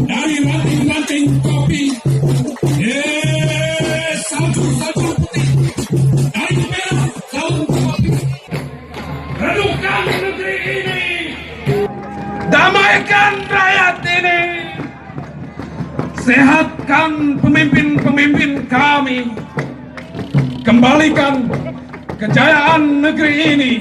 Dari ranting-ranting kopi, salju putih, dari merah daun kopi. Redupkan negeri ini, damaikan rakyat ini, sehatkan pemimpin-pemimpin kami, kembalikan kejayaan negeri ini.